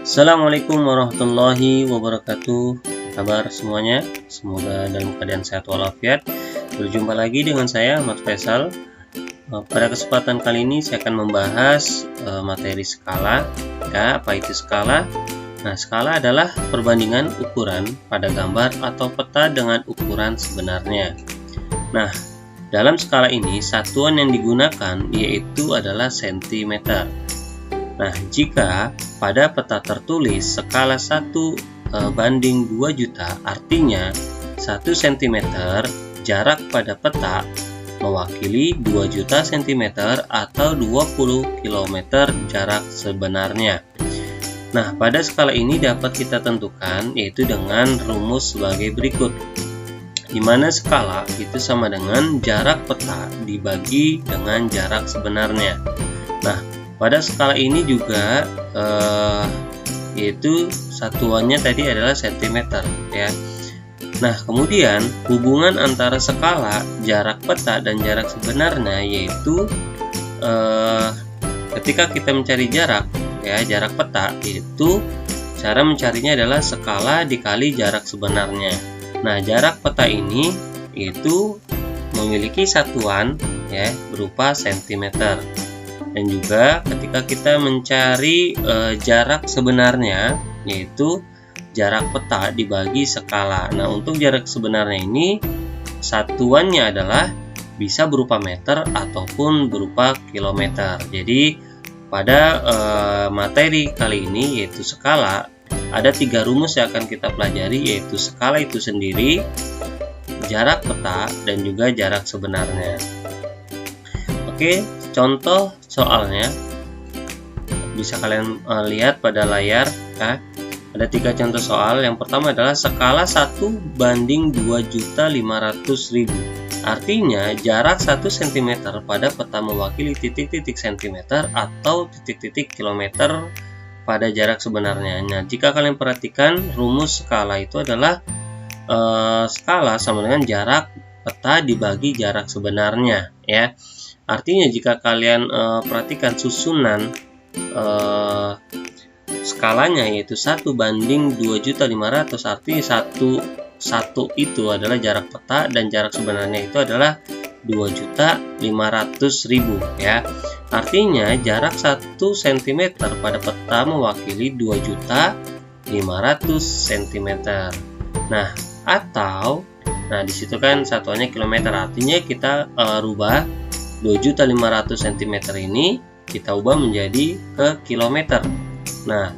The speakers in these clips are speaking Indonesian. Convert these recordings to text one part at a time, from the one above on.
Assalamualaikum warahmatullahi wabarakatuh. Apa kabar semuanya? Semoga dalam keadaan sehat walafiat. Berjumpa lagi dengan saya Ahmad Faisal. Pada kesempatan kali ini saya akan membahas materi skala. Ya, apa itu skala? Nah, skala adalah perbandingan ukuran pada gambar atau peta dengan ukuran sebenarnya. Nah, dalam skala ini satuan yang digunakan yaitu adalah sentimeter. Nah, jika pada peta tertulis skala 1:2 juta, artinya 1 cm jarak pada peta mewakili 2 juta cm atau 20 km jarak sebenarnya. Nah, pada skala ini dapat kita tentukan yaitu dengan rumus sebagai berikut, di mana skala itu sama dengan jarak peta dibagi dengan jarak sebenarnya. Nah, pada skala ini juga yaitu satuannya tadi adalah cm ya. Nah, kemudian hubungan antara skala, jarak peta dan jarak sebenarnya yaitu ketika kita mencari jarak ya, jarak peta itu cara mencarinya adalah skala dikali jarak sebenarnya. Nah, jarak peta ini itu memiliki satuan ya berupa cm. Dan juga ketika kita mencari jarak sebenarnya yaitu jarak peta dibagi skala. Nah, untuk jarak sebenarnya ini satuannya adalah bisa berupa meter ataupun berupa kilometer. Jadi pada materi kali ini yaitu skala, ada 3 rumus yang akan kita pelajari, yaitu skala itu sendiri, jarak peta, dan juga jarak sebenarnya. Oke, contoh soalnya bisa kalian lihat pada layar ya. Ada 3 contoh soal. Yang pertama adalah skala 1:2.500.000. Artinya jarak 1 cm pada peta mewakili titik-titik cm atau titik-titik kilometer pada jarak sebenarnya. Nah, jika kalian perhatikan rumus skala itu adalah skala sama dengan jarak peta dibagi jarak sebenarnya ya. Artinya jika kalian perhatikan susunan skalanya yaitu 1:2.500, artinya satu itu adalah jarak peta dan jarak sebenarnya itu adalah 2.500.000 ya. Artinya jarak 1 cm pada peta mewakili 2.500.000 cm. Nah, atau disitu kan satuannya kilometer, artinya kita rubah 2.500.000 cm ini kita ubah menjadi ke kilometer. Nah,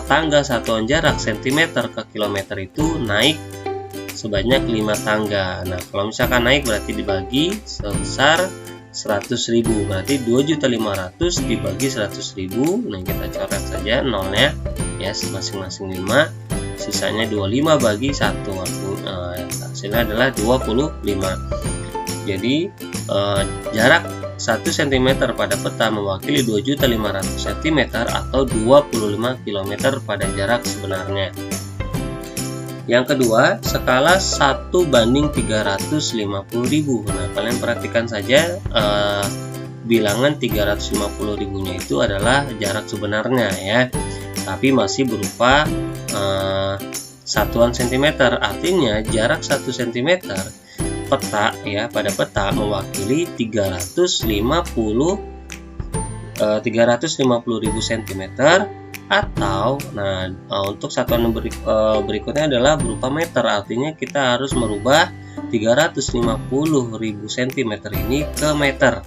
tangga satuan jarak cm ke kilometer itu naik sebanyak 5 tangga. Nah, kalau misalkan naik berarti dibagi sebesar 100.000, berarti 2.500.000 dibagi 100.000. Nah, kita coret saja nolnya ya, masing-masing 5, sisanya 25 bagi 1, hasilnya adalah 25. Jadi jarak 1 cm pada peta mewakili 2.500.000 cm atau 25 km pada jarak sebenarnya. Yang kedua, skala 1:350.000. Nah, kalian perhatikan saja bilangan 350.000 nya itu adalah jarak sebenarnya ya, tapi masih berupa satuan cm. Artinya jarak 1 cm peta ya, pada peta mewakili 350.000 cm atau untuk satuan berikutnya adalah berupa meter. Artinya kita harus merubah 350.000 cm ini ke meter.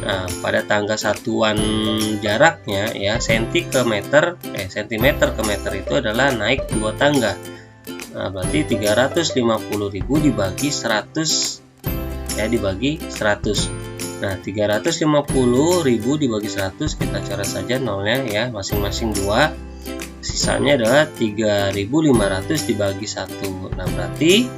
Nah, pada tangga satuan jaraknya ya, cm ke meter itu adalah naik 2 tangga. Nah, berarti 350.000 dibagi 100 ya, dibagi 100. Nah, 350.000 dibagi 100 kita coret saja nolnya ya, masing-masing 2. Sisanya adalah 3.500 dibagi 1. Nah, berarti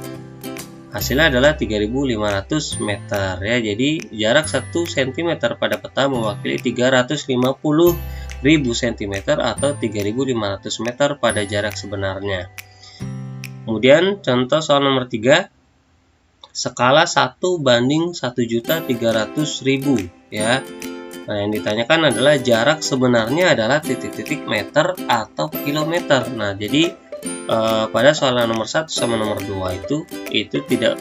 hasilnya adalah 3.500 meter ya. Jadi jarak 1 cm pada peta mewakili 350.000 cm atau 3.500 meter pada jarak sebenarnya. Kemudian contoh soal nomor 3, skala 1:1.300.000 ya. Nah, yang ditanyakan adalah jarak sebenarnya adalah titik-titik meter atau kilometer. Nah, jadi pada soal nomor 1 sama nomor 2 itu tidak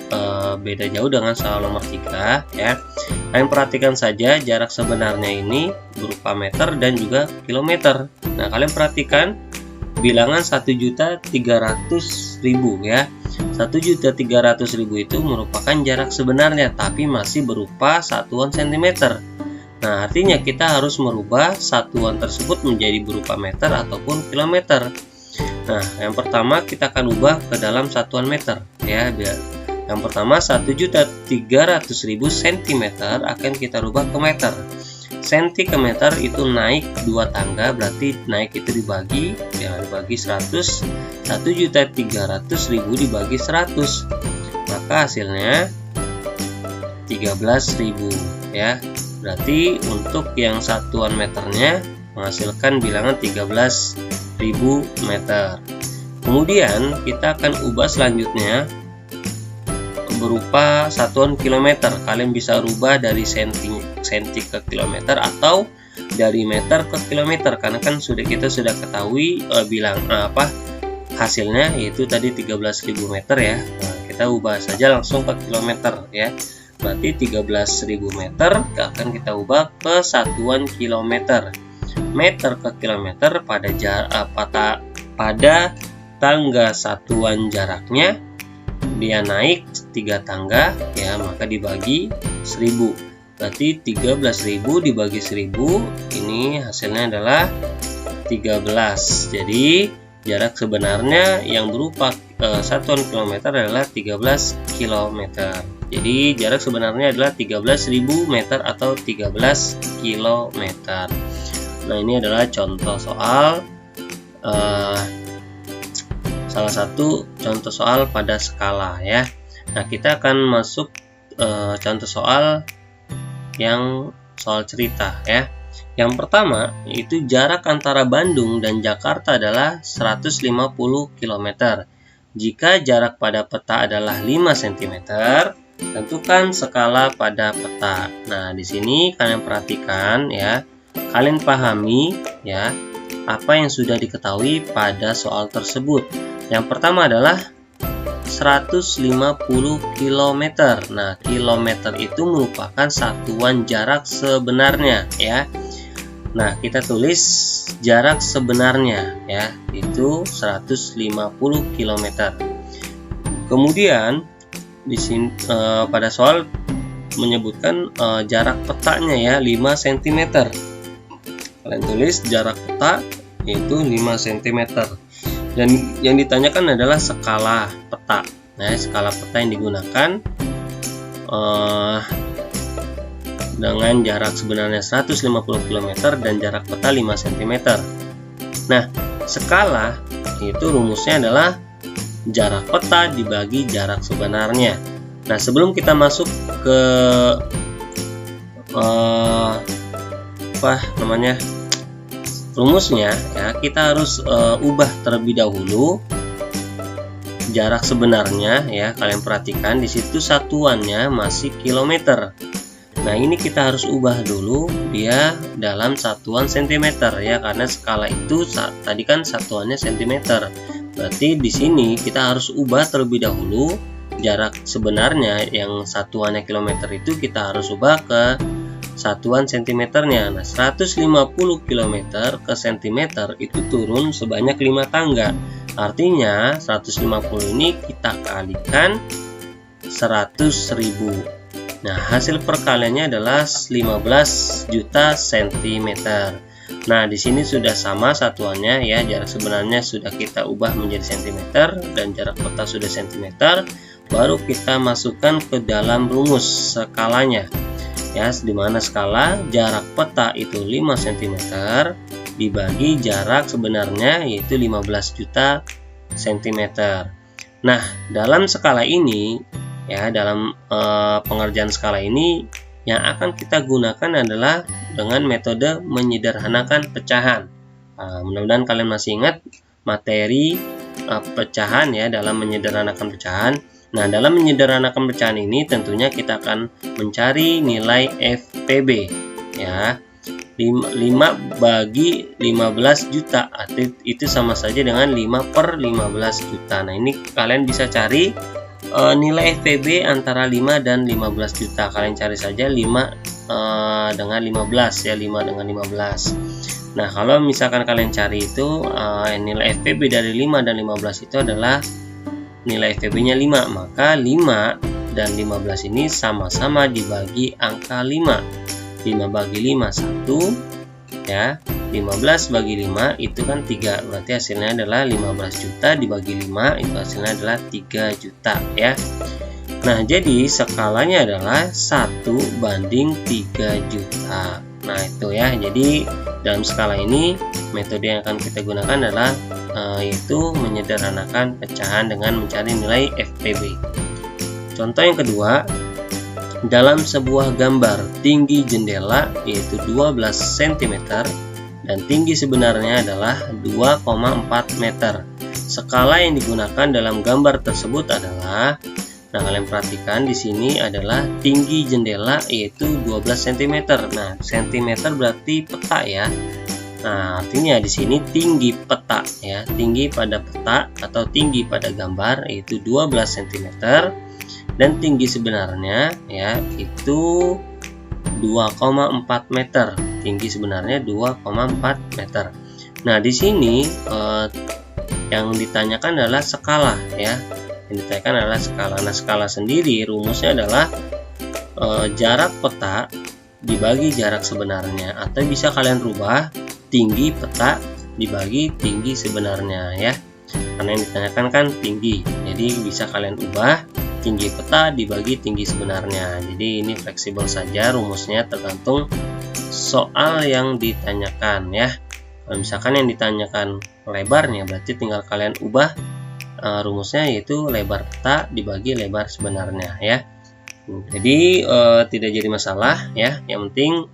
beda jauh dengan soal nomor 3 ya. Kalian perhatikan saja jarak sebenarnya ini berupa meter dan juga kilometer. Nah, kalian perhatikan bilangan 1.300.000 ya. 1.300.000 itu merupakan jarak sebenarnya tapi masih berupa satuan cm. Nah, artinya kita harus merubah satuan tersebut menjadi berupa meter ataupun kilometer. Nah, yang pertama kita akan ubah ke dalam satuan meter ya. Yang pertama 1.300.000 cm akan kita rubah ke meter. Senti ke meter itu naik 2 tangga, berarti naik itu dibagi 100. 1.300.000 dibagi 100, maka hasilnya 13.000 ya. Berarti untuk yang satuan meternya menghasilkan bilangan 13.000 meter. Kemudian kita akan ubah selanjutnya berupa satuan kilometer. Kalian bisa rubah dari senti ke kilometer atau dari meter ke kilometer, karena kan kita sudah ketahui hasilnya, yaitu tadi 13.000 meter ya. Nah, kita ubah saja langsung ke kilometer ya. Berarti 13.000 meter akan kita ubah ke satuan kilometer. Meter ke kilometer pada tangga satuan jaraknya dia naik 3 tangga ya, maka dibagi 1000. Berarti 13.000 dibagi 1000, ini hasilnya adalah 13. Jadi jarak sebenarnya yang berupa satuan kilometer adalah 13 km. Jadi jarak sebenarnya adalah 13.000 meter atau 13 km. Nah, ini adalah contoh soal salah satu contoh soal pada skala ya. Nah, kita akan masuk contoh soal yang soal cerita ya. Yang pertama itu jarak antara Bandung dan Jakarta adalah 150 km. Jika jarak pada peta adalah 5 cm, tentukan skala pada peta. Nah, di sini kalian perhatikan ya. Kalian pahami ya apa yang sudah diketahui pada soal tersebut. Yang pertama adalah 150 km. Nah, kilometer itu merupakan satuan jarak sebenarnya ya. Nah, kita tulis jarak sebenarnya ya, itu 150 km. Kemudian di sini pada soal menyebutkan jarak petanya ya 5 cm. Kalian tulis jarak peta yaitu 5 cm. Dan yang ditanyakan adalah skala peta. Nah, skala peta yang digunakan dengan jarak sebenarnya 150 km dan jarak peta 5 cm. Nah, skala itu rumusnya adalah jarak peta dibagi jarak sebenarnya. Nah, sebelum kita masuk ke rumusnya ya, kita harus ubah terlebih dahulu jarak sebenarnya ya. Kalian perhatikan di situ satuannya masih kilometer. Nah, ini kita harus ubah dulu dia dalam satuan cm ya, karena skala itu tadi kan satuannya cm. Berarti di sini kita harus ubah terlebih dahulu jarak sebenarnya yang satuannya kilometer itu kita harus ubah ke satuan cm-nya. Nah, 150 km ke cm itu turun sebanyak 5 tangga. Artinya 150 ini kita kalikan 100.000. Nah, hasil perkaliannya adalah 15 juta cm. Nah, di sini sudah sama satuannya ya, jarak sebenarnya sudah kita ubah menjadi cm dan jarak peta sudah cm. Baru kita masukkan ke dalam rumus skalanya. Ya, di mana skala jarak peta itu 5 cm dibagi jarak sebenarnya yaitu 15 juta cm. Nah, dalam skala ini ya, dalam pengerjaan skala ini yang akan kita gunakan adalah dengan metode menyederhanakan pecahan. Mudah-mudahan kalian masih ingat materi pecahan ya, dalam menyederhanakan pecahan. Nah, dalam menyederhanakan pecahan ini tentunya kita akan mencari nilai FPB ya. 5 bagi 15 juta, itu sama saja dengan 5/15 juta. Nah, ini kalian bisa cari nilai FPB antara 5 dan 15 juta. Kalian cari saja 5 dengan 15 ya, 5 dengan 15. Nah, kalau misalkan kalian cari itu nilai FPB dari 5 dan 15 itu adalah nilai FPB-nya 5, maka 5 dan 15 ini sama-sama dibagi angka 5. 5 bagi 5 1 ya, 15 bagi 5 itu kan 3, berarti hasilnya adalah 15 juta dibagi 5 itu hasilnya adalah 3 juta ya. Nah, jadi skalanya adalah 1/3 juta. Nah, itu ya. Jadi dalam skala ini metode yang akan kita gunakan adalah yaitu menyederhanakan pecahan dengan mencari nilai FPB. Contoh yang kedua, dalam sebuah gambar tinggi jendela yaitu 12 cm dan tinggi sebenarnya adalah 2,4 meter. Skala yang digunakan dalam gambar tersebut adalah, nah kalian perhatikan di sini adalah tinggi jendela yaitu 12 cm. Nah, cm berarti peta ya. Nah, artinya di sini tinggi peta ya, tinggi pada peta atau tinggi pada gambar yaitu 12 cm. Dan tinggi sebenarnya ya itu 2,4 meter. Tinggi sebenarnya 2,4 meter. Nah, di sini yang ditanyakan adalah skala ya. Yang ditanyakan adalah skala. Nah, skala sendiri rumusnya adalah jarak peta dibagi jarak sebenarnya, atau bisa kalian rubah tinggi peta dibagi tinggi sebenarnya ya. Karena yang ditanyakan kan tinggi. Jadi bisa kalian ubah tinggi peta dibagi tinggi sebenarnya. Jadi ini fleksibel saja rumusnya, tergantung soal yang ditanyakan ya. Kalau misalkan yang ditanyakan lebarnya, berarti tinggal kalian ubah rumusnya, yaitu lebar peta dibagi lebar sebenarnya ya. Jadi tidak jadi masalah ya. Yang penting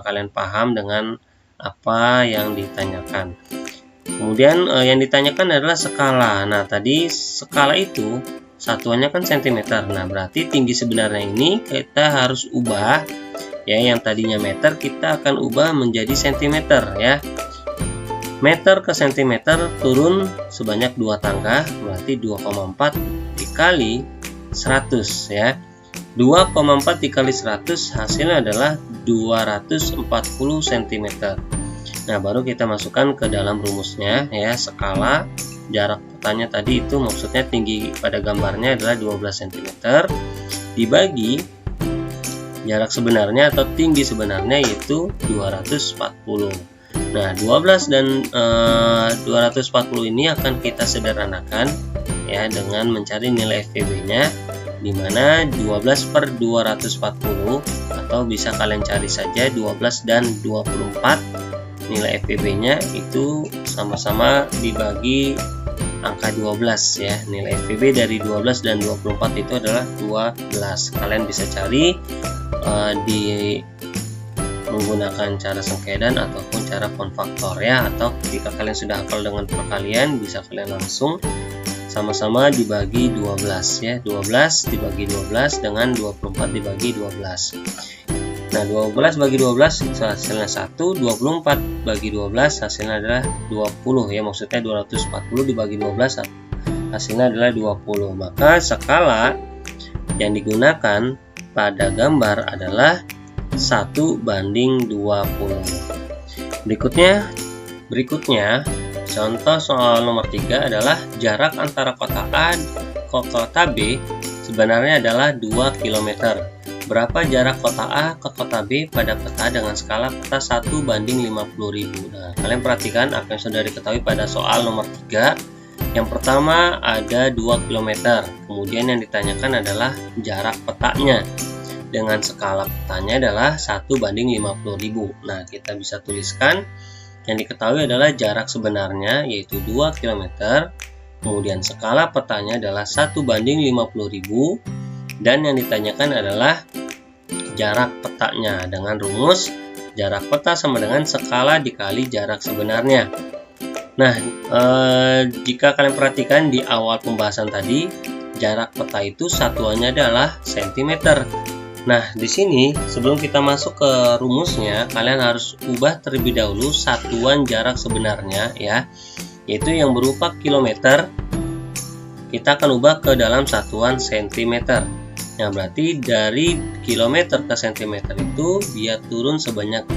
kalian paham dengan apa yang ditanyakan. Kemudian yang ditanyakan adalah skala. Nah, tadi skala itu satuannya kan cm. Nah, berarti tinggi sebenarnya ini kita harus ubah ya, yang tadinya meter kita akan ubah menjadi cm ya. Meter ke cm turun sebanyak 2 tangga, berarti 2,4 dikali 100 ya. 2,4 dikali 100 hasilnya adalah 240 cm. Nah, baru kita masukkan ke dalam rumusnya ya. Skala jarak petanya tadi itu maksudnya tinggi pada gambarnya adalah 12 cm dibagi jarak sebenarnya atau tinggi sebenarnya yaitu 240. Nah, 12 dan 240 ini akan kita sederhanakan ya dengan mencari nilai FPB-nya, di mana 12/240 atau bisa kalian cari saja 12 dan 24. Nilai FPB-nya itu sama-sama dibagi angka 12 ya. Nilai FPB dari 12 dan 24 itu adalah 12. Kalian bisa cari di menggunakan cara sengkedan ataupun cara konfaktor ya, atau jika kalian sudah hafal dengan perkalian bisa kalian langsung sama-sama dibagi 12 ya. 12 dibagi 12 dengan 24 dibagi 12. Nah, 12 bagi 12 hasilnya 1, 24 bagi 12 hasilnya adalah 20 ya, maksudnya 240 dibagi 12 hasilnya adalah 20. Maka skala yang digunakan pada gambar adalah 1/20. Berikutnya contoh soal nomor 3 adalah jarak antara kota A ke kota B sebenarnya adalah 2 km. Berapa jarak kota A ke kota B pada peta dengan skala peta 1/50.000. Nah, kalian perhatikan apa yang sudah diketahui pada soal nomor 3. Yang pertama ada 2 km. Kemudian yang ditanyakan adalah jarak petanya. Dengan skala petanya adalah 1/50.000. Nah, kita bisa tuliskan yang diketahui adalah jarak sebenarnya yaitu 2 km. Kemudian skala petanya adalah 1/50.000. Dan yang ditanyakan adalah jarak petanya dengan rumus jarak peta sama dengan skala dikali jarak sebenarnya. Nah, jika kalian perhatikan di awal pembahasan tadi, jarak peta itu satuannya adalah cm. Nah, di sini sebelum kita masuk ke rumusnya, kalian harus ubah terlebih dahulu satuan jarak sebenarnya ya, yaitu yang berupa kilometer. Kita akan ubah ke dalam satuan sentimeter. Nah, berarti dari kilometer ke sentimeter itu dia turun sebanyak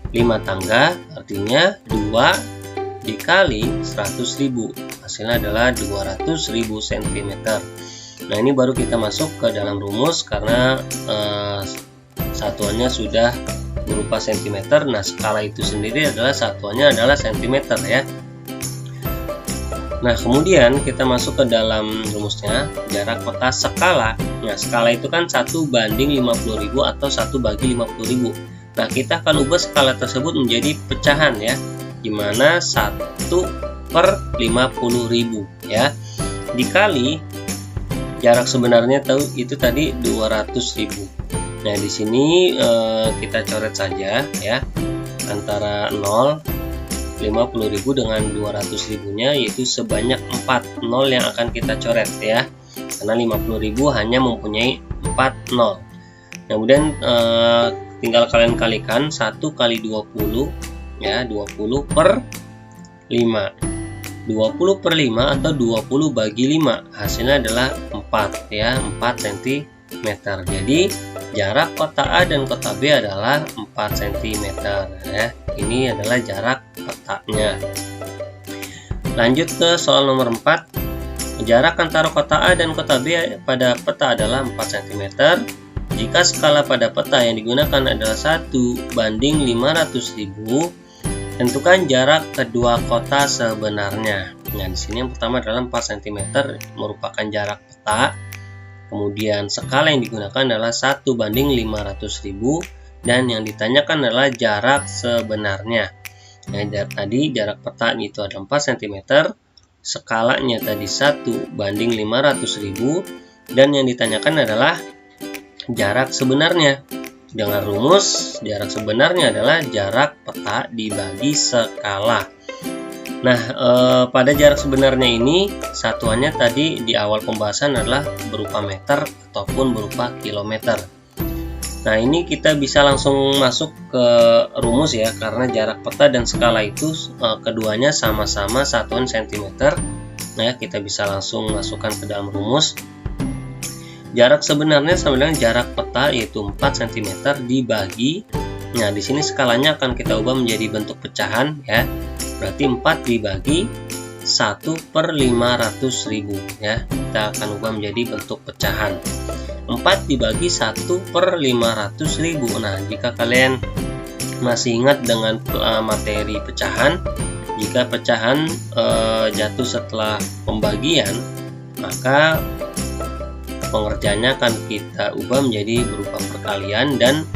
5 tangga, artinya 2 dikali 100.000. Hasilnya adalah 200.000 cm. Nah, ini baru kita masuk ke dalam rumus karena satuannya sudah berupa cm. Nah, skala itu sendiri adalah satuannya adalah cm ya. Nah, kemudian kita masuk ke dalam rumusnya, jarak peta skala. Nah, skala itu kan 1 banding 50.000 atau 1 bagi 50.000. Nah, kita akan ubah skala tersebut menjadi pecahan ya, dimana 1/50.000 ya, dikali jarak sebenarnya itu tadi 200.000. Nah, di sini kita coret saja ya, antara 50.000 dengan 200.000-nya, yaitu sebanyak 4 nol yang akan kita coret ya, karena 50.000 hanya mempunyai 4 nol. Kemudian tinggal kalian kalikan 1 kali 20 ya, 20 per 5. 20 per 5 atau 20 bagi 5, hasilnya adalah 4 ya, 4 cm. Jadi jarak kota A dan kota B adalah 4 cm ya. Ini adalah jarak petanya. Lanjut ke soal nomor 4. Jarak antara kota A dan kota B pada peta adalah 4 cm. Jika skala pada peta yang digunakan adalah 1 banding 500.000, tentukan jarak kedua kota sebenarnya. Nah, di sini yang pertama adalah 4 cm merupakan jarak peta. Kemudian skala yang digunakan adalah 1 banding 500.000 dan yang ditanyakan adalah jarak sebenarnya. Nah, tadi jarak peta itu ada 4 cm, skalanya tadi 1 banding 500.000 dan yang ditanyakan adalah jarak sebenarnya. Dengan rumus, jarak sebenarnya adalah jarak peta dibagi skala. Nah, pada jarak sebenarnya ini satuannya tadi di awal pembahasan adalah berupa meter ataupun berupa kilometer. Nah, ini kita bisa langsung masuk ke rumus ya, karena jarak peta dan skala itu keduanya sama-sama satuan cm. Nah, kita bisa langsung masukkan ke dalam rumus. Jarak sebenarnya sama dengan jarak peta, yaitu 4 cm dibagi. Nah, di sini skalanya akan kita ubah menjadi bentuk pecahan ya. Berarti 4 dibagi 1/500.000 ya. Kita akan ubah menjadi bentuk pecahan. 4 dibagi 1/500.000. Nah, jika kalian masih ingat dengan materi pecahan, jika pecahan jatuh setelah pembagian, maka pengerjaannya akan kita ubah menjadi berupa perkalian dan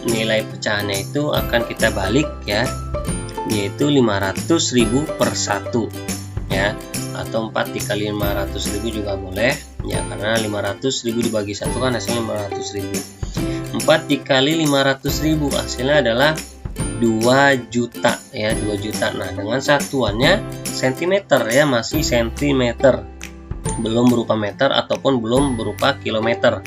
nilai pecahannya itu akan kita balik ya, yaitu 500.000 per 1 ya, atau 4 dikali 500.000 juga boleh ya, karena 500.000 dibagi 1 kan hasilnya 500.000. 4 dikali 500.000 hasilnya adalah 2 juta ya, 2 juta. Nah, dengan satuannya cm ya, masih cm, belum berupa meter ataupun belum berupa kilometer.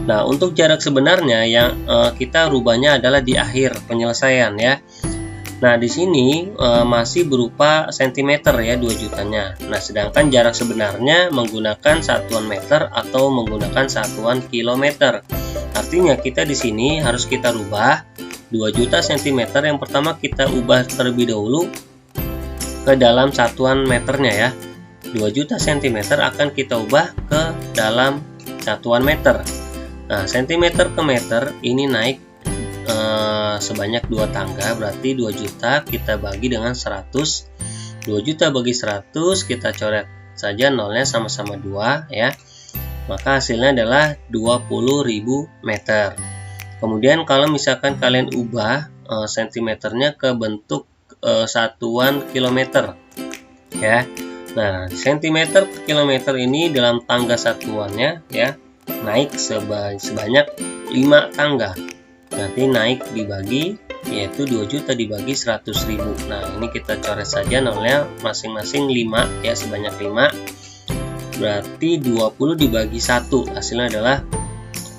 Nah, untuk jarak sebenarnya yang kita rubahnya adalah di akhir penyelesaian ya. Nah, di sini masih berupa cm ya, 2 jutanya. Nah, sedangkan jarak sebenarnya menggunakan satuan meter atau menggunakan satuan kilometer. Artinya kita di sini harus kita rubah 2 juta cm. Yang pertama kita ubah terlebih dahulu ke dalam satuan meternya ya. 2 juta cm akan kita ubah ke dalam satuan meter. Nah, cm ke meter ini naik sebanyak 2 tangga, berarti 2 juta kita bagi dengan 100. 2 juta bagi 100 kita coret saja nolnya sama-sama 2 ya. Maka hasilnya adalah 20.000 meter. Kemudian kalau misalkan kalian ubah cm-nya ke bentuk satuan kilometer ya. Nah, cm per kilometer ini dalam tangga satuannya ya, naik sebanyak 5 tangga. Berarti naik dibagi, yaitu 2 juta dibagi 100.000. Nah, ini kita coret saja nolnya masing-masing 5 ya, sebanyak 5. Berarti 20 dibagi 1 hasilnya adalah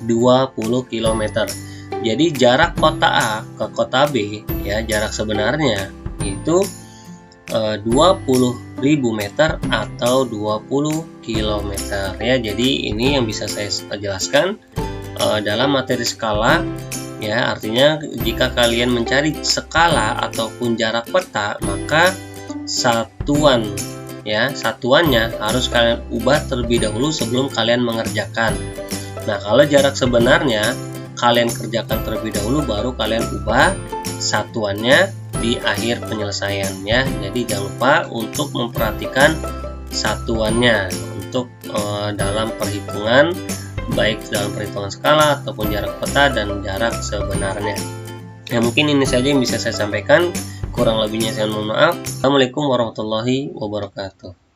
20 km. Jadi jarak kota A ke kota B ya, jarak sebenarnya itu 20.000 meter atau 20 km ya. Jadi ini yang bisa saya jelaskan dalam materi skala ya. Artinya jika kalian mencari skala ataupun jarak peta, maka satuannya harus kalian ubah terlebih dahulu sebelum kalian mengerjakan. Nah, kalau jarak sebenarnya kalian kerjakan terlebih dahulu, baru kalian ubah satuannya di akhir penyelesaian ya. Jadi jangan lupa untuk memperhatikan satuannya untuk dalam perhitungan, baik dalam perhitungan skala ataupun jarak peta dan jarak sebenarnya. Ya, mungkin ini saja yang bisa saya sampaikan. Kurang lebihnya saya mohon maaf. Assalamualaikum warahmatullahi wabarakatuh.